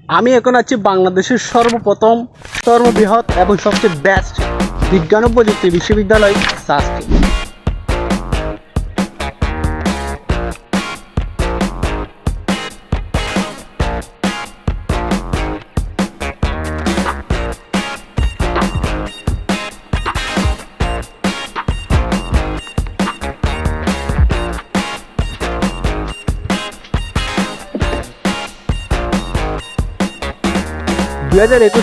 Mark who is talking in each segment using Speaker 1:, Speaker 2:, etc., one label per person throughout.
Speaker 1: আমি এখন আছি বাংলাদেশের সর্বপ্রথম সর্ববৃহৎ এবং সবচেয়ে বেস্ট বিজ্ঞান ও প্রযুক্তি বিশ্ববিদ্যালয় সাস্টে।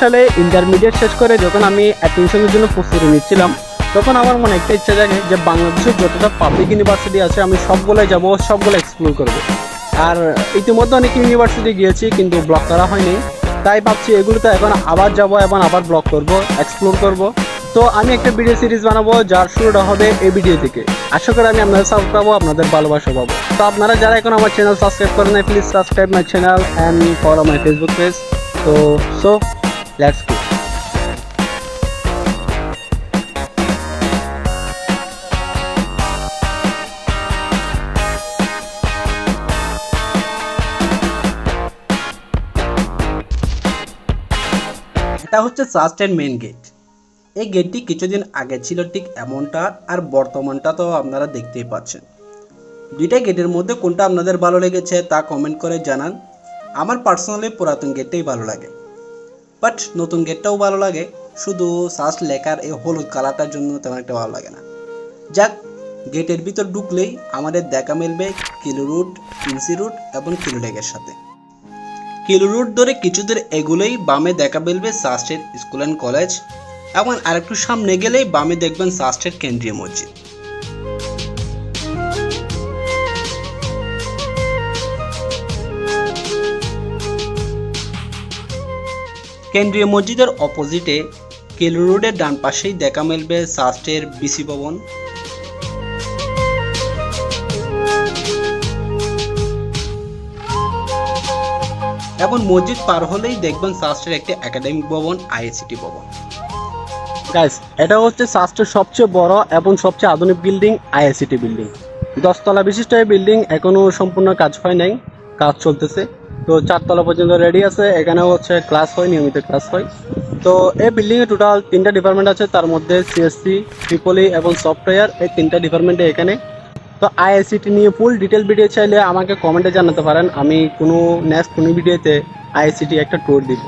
Speaker 1: সালে ইন্টারমিডিয়েট শেষ করে যখন আমি অ্যাডমিশনের জন্য প্রস্তুতি নিচ্ছিলাম, তখন আমার মনে একটা ইচ্ছা জাগে যে বাংলাদেশের যতটা পাবলিক ইউনিভার্সিটি আছে আমি সবগুলোয় যাব, সবগুলো এক্সপ্লোর করব। আর ইতিমধ্যে অনেক ইউনিভার্সিটি গিয়েছি কিন্তু ব্লগ করা হয়নি, তাই ভাবছি এগুলোতে এখন আবার যাব এবং আবার ব্লগ করব, এক্সপ্লোর করব। তো আমি একটা ভিডিও সিরিজ বানাবো যার শুরুটা হবে এই ভিডিও থেকে। আশা করি আমি আপনাদের সাপোর্ট পাবো, আপনাদের ভালোবাসা পাবো। তো আপনারা যারা এখন আমার চ্যানেল সাবস্ক্রাইব করেন নাই, please subscribe my channel and follow my Facebook page. So let's go. এটা হচ্ছে সাস্টের মেইন গেট। এই গেটটি কিছুদিন আগে ছিল ঠিক এমনটা, আর বর্তমানটা তো আপনারা দেখতেই পাচ্ছেন। দুইটা গেটের মধ্যে কোনটা আপনাদের ভালো লেগেছে তা কমেন্ট করে জানান। আমার পার্সোনালি পুরাতন গেটটাই ভালো লাগে, বাট নতুন গেটটাও ভালো লাগে, শুধু সাস্ট লেখার এই হলুদ কালারটার জন্য তেমন একটা ভালো লাগে না। যাক, গেটের ভিতর ঢুকলেই আমাদের দেখা মিলবে কিলো রুট, প্রিন্সি রুট এবং কিলো লেকের সাথে। কিলো রুট ধরে কিছু দূর এগুলোই বামে দেখা মিলবে সাস্টের স্কুল অ্যান্ড কলেজ, এবং আরেকটু সামনে গেলেই বামে দেখবেন সাস্টের কেন্দ্রীয় মসজিদ। কেন্দ্রীয় মসজিদের অপোজিটে কিলো রোডের ডান পাশেই দেখা মিলবে সাস্টের বিসি ভবন। এবং মসজিদ পার হলেই দেখবেন সাস্টের একটি একাডেমিক ভবন, আইআইসিটি ভবন। গাইস, এটা হচ্ছে সাস্টের সবচেয়ে বড় এবং সবচেয়ে আধুনিক বিল্ডিং, আইআইসিটি বিল্ডিং। 10 তলা বিশিষ্ট এই বিল্ডিং এখনো সম্পূর্ণ কাজ হয় নাই, কাজ চলতেছে। তো 4 তলা পর্যন্ত রেডি আছে। এখানেও হচ্ছে ক্লাস হয়, নিয়মিত ক্লাস হয়। তো এই বিল্ডিংয়ে টোটাল 3টা ডিপার্টমেন্ট আছে, তার মধ্যে সিএসসি, ট্রিপলি এবং সফটওয়্যার, এই 3টা ডিপার্টমেন্টে এখানে। তো আইআইসিটি নিয়ে ফুল ডিটেল ভিডিও চাইলে আমাকে কমেন্টে জানাতে পারেন, আমি নেক্সট কোনো ভিডিওতে আইআইসিটি একটা ট্যুর দিব।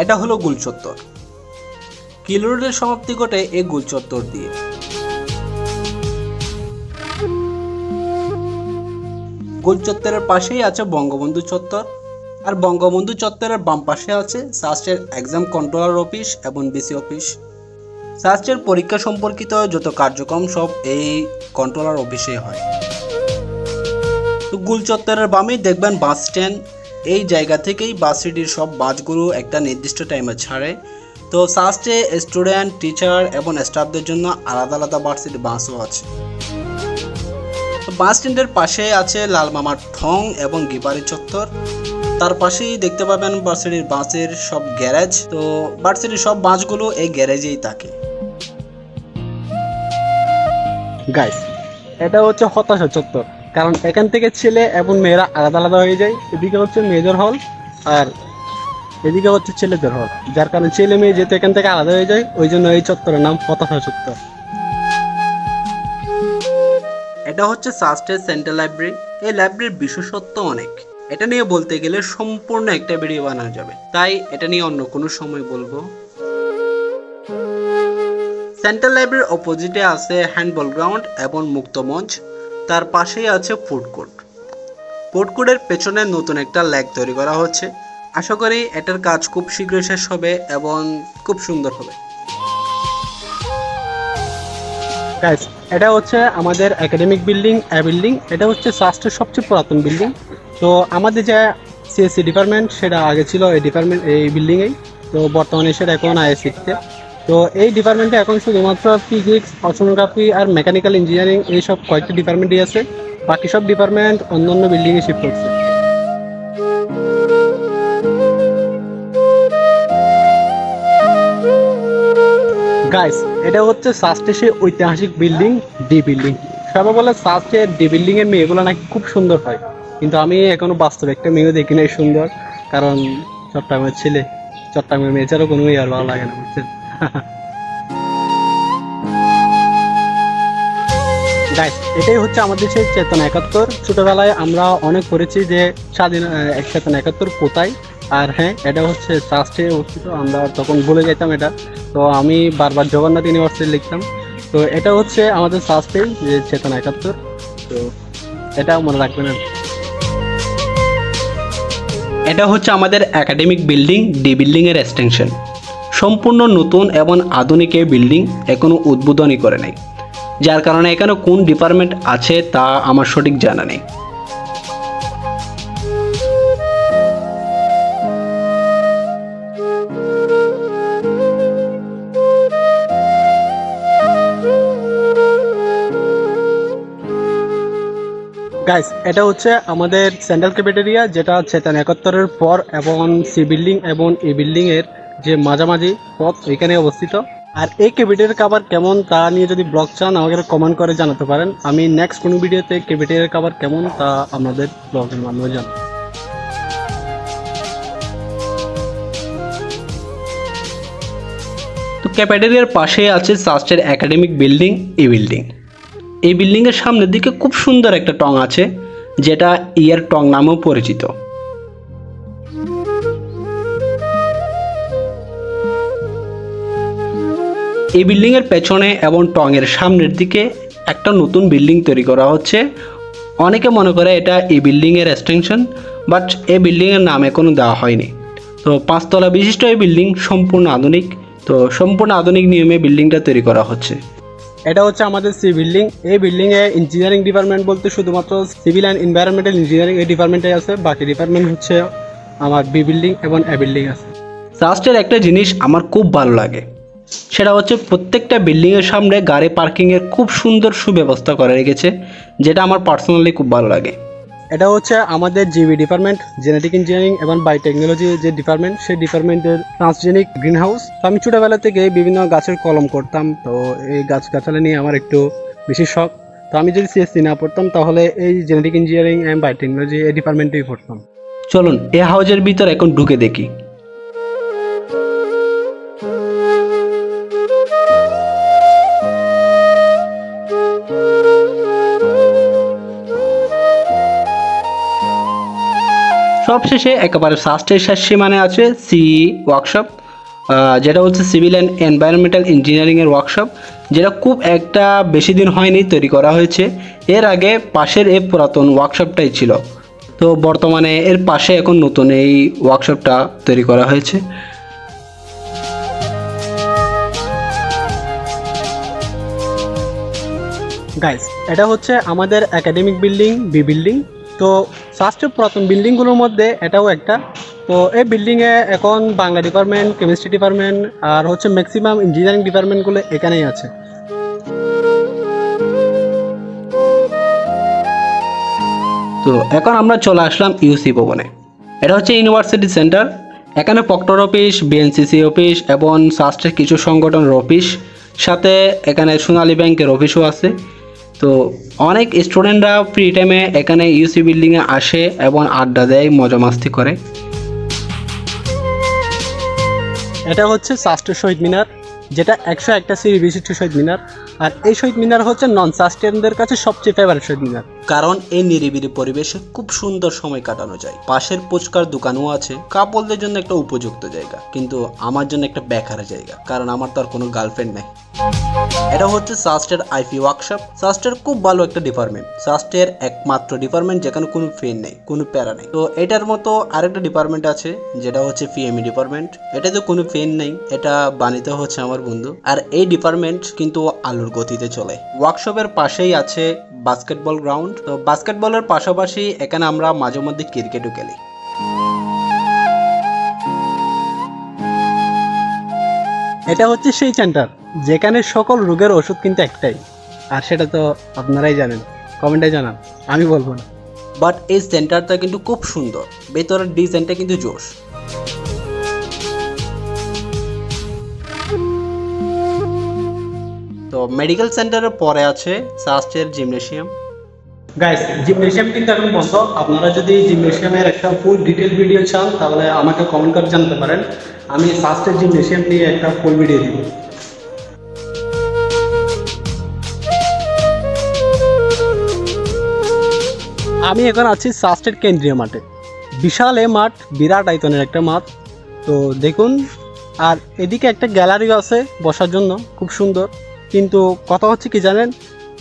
Speaker 1: এটা হলো গোল চত্বর। কিলো রোডের সমাপ্তি ঘটে এই গোল চত্বর দিয়ে। গোল চত্বরের পাশেই আছে বঙ্গবন্ধু চত্বর, আর বঙ্গবন্ধু চত্বরের বাম পাশে আছে সাস্টের এক্সাম কন্ট্রোলার অফিস এবং বিসি অফিস। সাস্টের পরীক্ষা সম্পর্কিত যত কার্যক্রম সব এই কন্ট্রোলার অফিসে হয়। তো গোল চত্বরের বামেই দেখবেন বাস স্ট্যান্ড। এই জায়গা থেকেই ভার্সিটির সব বাসগুলো একটা নির্দিষ্ট টাইমে ছাড়ে। তো সাস্টে স্টুডেন্ট, টিচার এবং স্টাফদের জন্য আলাদা আলাদা ভার্সিটি বাসও আছে। তো বাস স্ট্যান্ডের পাশে আছে লাল মামার থং এবং গিবারি চত্বর। তার পাশেই দেখতে পাবেন ভার্সিটির বাসের সব গ্যারেজ। তো ভার্সিটির সব বাসগুলো এই গ্যারেজেই থাকে। গাইস, এটা হচ্ছে হতাশা চত্বর, কারণ এখান থেকে ছেলে এবং মেয়েরা আলাদা আলাদা হয়ে যায়। এদিকে হচ্ছে মেয়েদের হল আর এদিকে হচ্ছে ছেলেদের হল, যার কারণে ছেলে মেয়ে যেহেতু এখান থেকে আলাদা হয়ে যায়, ওই জন্য এই চত্বরের নাম হতাশা চত্বর। এটা হচ্ছে সাস্টের সেন্ট্রাল লাইব্রেরি। এই লাইব্রেরির বিশেষত্ব অনেক, এটা নিয়ে বলতে গেলে সম্পূর্ণ একটা ভিডিও বানানো যাবে, তাই এটা নিয়ে অন্য কোনো সময় বলবো। সেন্ট্রাল লাইব্রেরির অপোজিটে আছে হ্যান্ডবল গ্রাউন্ড এবং মুক্ত মঞ্চ, তার পাশেই আছে ফুড কোর্ট। ফুড কোর্টের পেছনে নতুন একটা লেক তৈরি করা হচ্ছে। আশা করি এটার কাজ খুব শীঘ্রই শেষ হবে এবং খুব সুন্দর হবে। গাইস, এটা হচ্ছে আমাদের একাডেমিক বিল্ডিং, এটা হচ্ছে সাস্টের সবচেয়ে পুরাতন বিল্ডিং। তো আমাদের যে সিএসসি ডিপার্টমেন্ট সেটা আগে ছিল এই বিল্ডিংয়েই, তো বর্তমানে সেটা এখন আইআইসিটিতে। তো এই ডিপার্টমেন্টে এখন শুধুমাত্র ফিজিক্স, ওশনোগ্রাফি আর মেকানিক্যাল ইঞ্জিনিয়ারিং এইসব কয়েকটি ডিপার্টমেন্টই আছে। বাকি সব ডিপার্টমেন্ট অন্য বিল্ডিংয়ে শিফট করছে। গাইস, এটা হচ্ছে সাস্টের ঐতিহাসিক বিল্ডিং, ডি বিল্ডিং। সবাই বলে সাস্টের ডি বিল্ডিং এর মেয়েগুলো নাকি খুব সুন্দর হয়, কিন্তু আমি এখনো বাস্তবে একটা মেয়ে দেখি নাই সুন্দর। কারণ চট্টগ্রামের ছেলে, চট্টগ্রামের মেয়ে ছাড়া কোনো মেয়ে আর ভালো লাগে না, বুঝছেন? গাইস, এটাই হচ্ছে আমাদের সেই চেতনা 71। ছোটবেলায় আমরা অনেক পড়েছি যে চেতনা 71 কোথায়। আর হ্যাঁ, এটা হচ্ছে সাস্টে অবস্থিত। আমরা তখন ভুলে যেতাম এটা। তো আমি বারবার জগন্নাথ ইউনিভার্সিটি লিখতাম। তো এটা হচ্ছে আমাদের সাস্টে যে চেতনা 71। তো এটা মনে রাখবেন। এটা হচ্ছে আমাদের একাডেমিক বিল্ডিং, ডি বিল্ডিং এর এক্সটেনশন। সম্পূর্ণ নতুন এবং আধুনিক এই বিল্ডিং এখনো উদ্বোধনই করে নাই, যার কারণে এখানে কোন ডিপার্টমেন্ট আছে তা আমার সঠিক জানা নেই। গাইস, এটা হচ্ছে আমাদের সেন্ট্রাল ক্যাফেটেরিয়া, যেটা চেতনা 71-এর পর এবং সি বিল্ডিং এবং ই বিল্ডিং এর যে মাঝামাঝি পথ, ওইখানে অবস্থিত। আর এই ক্যাফেটেরিয়ার খাবার কেমন তা নিয়ে যদি ব্লগ চান আমাকে কমেন্ট করে জানাতে পারেন। আমি নেক্সট কোনো ভিডিওতে ক্যাফেটেরিয়ার খাবার কেমন তা আপনাদের ব্লগের মাধ্যমে জানাবো। তো ক্যাফেটেরিয়ার পাশে আছে সাস্টের একাডেমিক বিল্ডিং, ই বিল্ডিং। এই বিল্ডিংয়ের সামনের দিকে খুব সুন্দর একটা টং আছে, যেটা ইয়ার টং নামেও পরিচিত। এই বিল্ডিংয়ের পেছনে এবং টঙের সামনের দিকে একটা নতুন বিল্ডিং তৈরি করা হচ্ছে। অনেকে মনে করে এটা এই বিল্ডিংয়ের এক্সটেনশন, বাট এই বিল্ডিংয়ের নাম এখনো দেওয়া হয়নি। তো 5 তলা বিশিষ্ট এই বিল্ডিং সম্পূর্ণ আধুনিক। তো সম্পূর্ণ আধুনিক নিয়মে বিল্ডিংটা তৈরি করা হচ্ছে। এটা হচ্ছে আমাদের সি বিল্ডিং। এই বিল্ডিংয়ে ইঞ্জিনিয়ারিং ডিপার্টমেন্ট বলতে শুধুমাত্র সিভিল অ্যান্ড এনভায়রনমেন্টাল ইঞ্জিনিয়ারিং এই ডিপার্টমেন্টে আছে। বাকি ডিপার্টমেন্ট হচ্ছে আমার বি বিল্ডিং এবং এ বিল্ডিং আছে। সাস্টের একটা জিনিস আমার খুব ভালো লাগে, সেটা হচ্ছে প্রত্যেকটা বিল্ডিংয়ের সামনে গাড়ি পার্কিংয়ের খুব সুন্দর সুব্যবস্থা করে রেখেছে, যেটা আমার পার্সোনালি খুব ভালো লাগে। এটা হচ্ছে আমাদের জিবি ডিপার্টমেন্ট, জেনেটিক ইঞ্জিনিয়ারিং এবং বায়োটেকনোলজি যে ডিপার্টমেন্ট, সেই ডিপার্টমেন্টের ট্রান্সজেনিক গ্রিন হাউস। তো আমি ছোটোবেলা থেকে বিভিন্ন গাছের কলম করতাম। তো এই গাছগাছালি নিয়ে আমার একটু বেশি শখ। তো আমি যদি সিএসসি না পড়তাম তাহলে এই জেনেটিক ইঞ্জিনিয়ারিং অ্যান্ড বায়োটেকনোলজি এই ডিপার্টমেন্টেই পড়তাম। চলুন এই হাউজের ভিতর এখন ঢুকে দেখি। সবশেষে একেবারে সাস্টের শেষ সীমানে আছে সিই ওয়ার্কশপ, যেটা হচ্ছে সিভিল অ্যান্ড এনভায়রনমেন্টাল ইঞ্জিনিয়ারিংয়ের ওয়ার্কশপ, যেটা খুব একটা বেশি দিন হয়নি তৈরি করা হয়েছে। এর আগে পাশের এই পুরাতন ওয়ার্কশপটাই ছিল। তো বর্তমানে এর পাশে এখন নতুন এই ওয়ার্কশপটা তৈরি করা হয়েছে। গাইস, এটা হচ্ছে আমাদের একাডেমিক বিল্ডিং, বি বিল্ডিং। তো ফার্স্টের পুরাতন বিল্ডিংগুলোর মধ্যে এটাও একটা। তো এই বিল্ডিংয়ে এখন বাংলা ডিপার্টমেন্ট, কেমিস্ট্রি ডিপার্টমেন্ট আর হচ্ছে ম্যাক্সিমাম ইঞ্জিনিয়ারিং ডিপার্টমেন্টগুলো এখানেই আছে। তো এখন আমরা চলে আসলাম ইউসি ভবনে। এটা হচ্ছে ইউনিভার্সিটি সেন্টার। এখানে প্রক্টর অফিস, বিএনসিসি অফিস এবং সাস্টের কিছু সংগঠনের অফিস, সাথে এখানে সোনালী ব্যাংকের অফিসও আছে। তো অনেক স্টুডেন্টরা ফ্রি টাইমে এখানে ইউসি বিল্ডিংয়ে আসে এবং আড্ডা দেয়, মজা মাস্তি করে। এটা হচ্ছে সাস্টের শহীদ মিনার, যেটা 101টা সিঁড়ি বিশিষ্ট শহীদ মিনার। আর এই শহীদ মিনার হচ্ছে নন সাস্টেনদের কাছে সবচেয়ে ফেভারিট শহীদ মিনার, কারণ এই নিরিবিলি পরিবেশে খুব সুন্দর সময় কাটানো যায়। পাশের ফুচকার দোকানও আছে। কাপলদের জন্য একটা উপযুক্ত জায়গা, কিন্তু আমার জন্য একটা বেকার জায়গা, কারণ আমার তো আর কোনো গার্লফ্রেন্ড নাই। এটা হচ্ছে সাস্টের আইপি ওয়ার্কশপ। সাস্টের খুব ভালো একটা ডিপার্টমেন্ট, সাস্টের একমাত্র ডিপার্টমেন্ট যেখানে কোনো ফেন নেই, কোনো প্যারা নেই। তো এটার মতো আরেকটা ডিপার্টমেন্ট আছে, যেটা হচ্ছে পিএমই ডিপার্টমেন্ট। এটাতে কোনো ফেন নেই, এটা বানিতে হচ্ছে আমার বন্ধু। আর এই ডিপার্টমেন্ট কিন্তু আলুর গতিতে চলে। ওয়ার্কশপের পাশেই আছে বাস্কেটবল গ্রাউন্ড। তো বাস্কেটবলের পাশাপাশি এখানে আমরা মাঝে মধ্যে ক্রিকেটও খেলি। এটা হচ্ছে সেই সেন্টার যেখানে সকল রোগের ওষুধ কিন্তু একটাই, আর সেটা তো আপনারাই জানেন। কমেন্টে জানান, আমি বলবো না। বাট এই সেন্টারটা কিন্তু খুব সুন্দর, ভেতরের ডিজাইনটা কিন্তু জোশ। তো মেডিকেল সেন্টারের পরে আছে সাস্টের জিমনেশিয়াম।
Speaker 2: গাইস, জিমনেশিয়াম কিন্তু এখন বন্ধ। আপনারা যদি জিমনেশিয়ামের একটা ফুল ডিটেল ভিডিও চান তাহলে আমাকে কমেন্ট করে জানতে পারেন, আমি সাস্টের জিমনেশিয়াম নিয়ে একটা ফুল ভিডিও দিব। আমি এখন আছি সাস্টের কেন্দ্রীয় মাঠে। বিশাল এ মাঠ, বিরাট আয়তনের একটা মাঠ। তো দেখুন, আর এদিকে একটা গ্যালারিও আছে বসার জন্য, খুব সুন্দর। কিন্তু কথা হচ্ছে কি জানেন,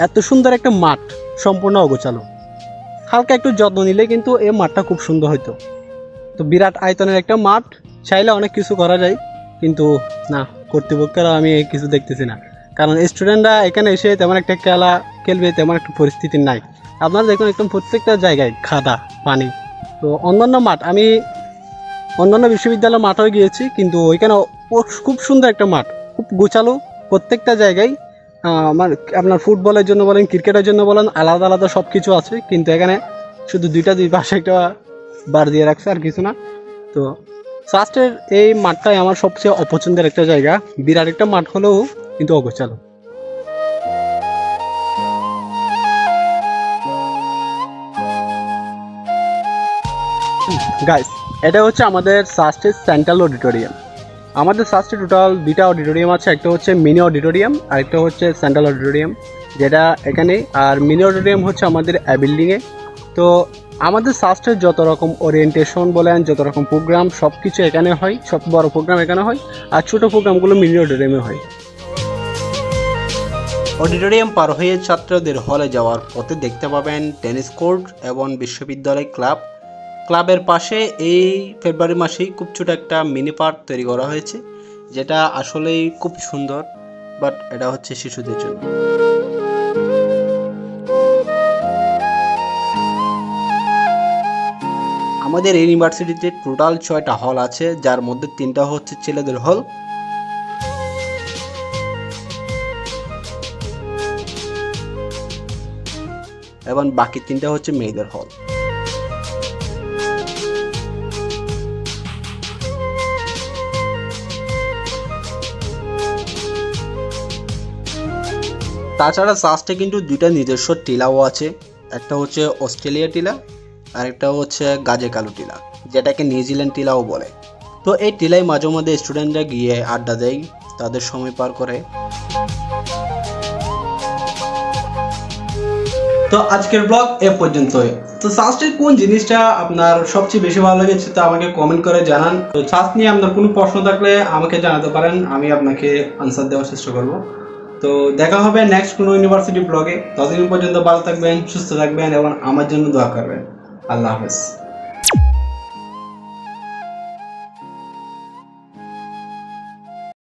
Speaker 2: এত সুন্দর একটা মাঠ সম্পূর্ণ অগোছালো। হালকা একটু যত্ন নিলে কিন্তু এই মাঠটা খুব সুন্দর হতো। তো বিরাট আয়তনের একটা মাঠ, চাইলে অনেক কিছু করা যায়, কিন্তু না, কর্তৃপক্ষেরা আমি কিছু দেখতেছি না। কারণ স্টুডেন্টরা এখানে এসে তেমন একটা খেলা খেলবে তেমন একটা পরিস্থিতি নাই। আপনারা দেখুন, একদম প্রত্যেকটা জায়গায় খাদা পানি। তো অন্যান্য মাঠ, আমি অন্যান্য বিশ্ববিদ্যালয়ের মাঠেও গিয়েছি, কিন্তু ওইখানে খুব সুন্দর একটা মাঠ, খুব গোছালো। প্রত্যেকটা জায়গায় আপনার ফুটবলের জন্য বলেন, ক্রিকেটের জন্য বলেন, আলাদা আলাদা সব কিছু আছে। কিন্তু এখানে শুধু দুই পাশে একটা বার দিয়ে রাখছে, আর কিছু না। তো সাস্টের এই মাঠটাই আমার সবচেয়ে অপছন্দের একটা জায়গা। বিরাট একটা মাঠ হলেও কিন্তু অগোছালো। গাইস, এটা হচ্ছে আমাদের সাস্টের সেন্ট্রাল অডিটোরিয়াম। আমাদের সাস্টে টোটাল দুইটা অডিটোরিয়াম আছে, একটা হচ্ছে মিনি অডিটোরিয়াম আর একটা হচ্ছে সেন্ট্রাল অডিটোরিয়াম, যেটা এখানে। আর মিনি অডিটোরিয়াম হচ্ছে আমাদের বিল্ডিংয়ে। তো আমাদের সাস্টের যত রকম ওরিয়েন্টেশন বলেন, যত রকম প্রোগ্রাম, সব কিছু এখানে হয়। সব বড় প্রোগ্রাম এখানে হয়, আর ছোটো প্রোগ্রামগুলো মিনি অডিটোরিয়ামে হয়।
Speaker 1: অডিটোরিয়াম পার হয়ে ছাত্রদের হলে যাওয়ার পথে দেখতে পাবেন টেনিস কোর্ট এবং বিশ্ববিদ্যালয় ক্লাব। ক্লাবের পাশে এই ফেব্রুয়ারি মাসেই খুব ছোটো একটা মিনি পার্ক তৈরি করা হয়েছে, যেটা আসলেই খুব সুন্দর। বাট এটা হচ্ছে শিশুদের জন্য। আমাদের ইউনিভার্সিটিতে টোটাল 6টা হল আছে, যার মধ্যে 3টা হচ্ছে ছেলেদের হল এবং বাকি 3টা হচ্ছে মেয়েদের হল। তাছাড়া সাস্টে কিন্তু 2টা নিজস্ব টিলাও আছে। একটা হচ্ছে অস্ট্রেলিয়া টিলা আর একটা হচ্ছে গাজে কালু টিলা, যেটাকে নিউজিল্যান্ড টিলাও বলে। তো এই টিলায় মাঝে মধ্যে স্টুডেন্টরা গিয়ে আড্ডা দেয়, তাদের সময় পার করে।
Speaker 2: তো আজকের ব্লগ এ পর্যন্তই। তো সাস্টের কোন জিনিসটা আপনার সবচেয়ে বেশি ভালো লেগেছে তা আমাকে কমেন্ট করে জানান। তো সাস্ট নিয়ে আপনার কোনো প্রশ্ন থাকলে আমাকে জানাতে পারেন, আমি আপনাকে আনসার দেওয়ার চেষ্টা করব। তো দেখা হবে নেক্সট কোনো ইউনিভার্সিটি ব্লগে। ততদিন পর্যন্ত ভালো থাকবেন, সুস্থ থাকবেন এবং আমার জন্য দোয়া করবেন। আল্লাহ হাফেজ।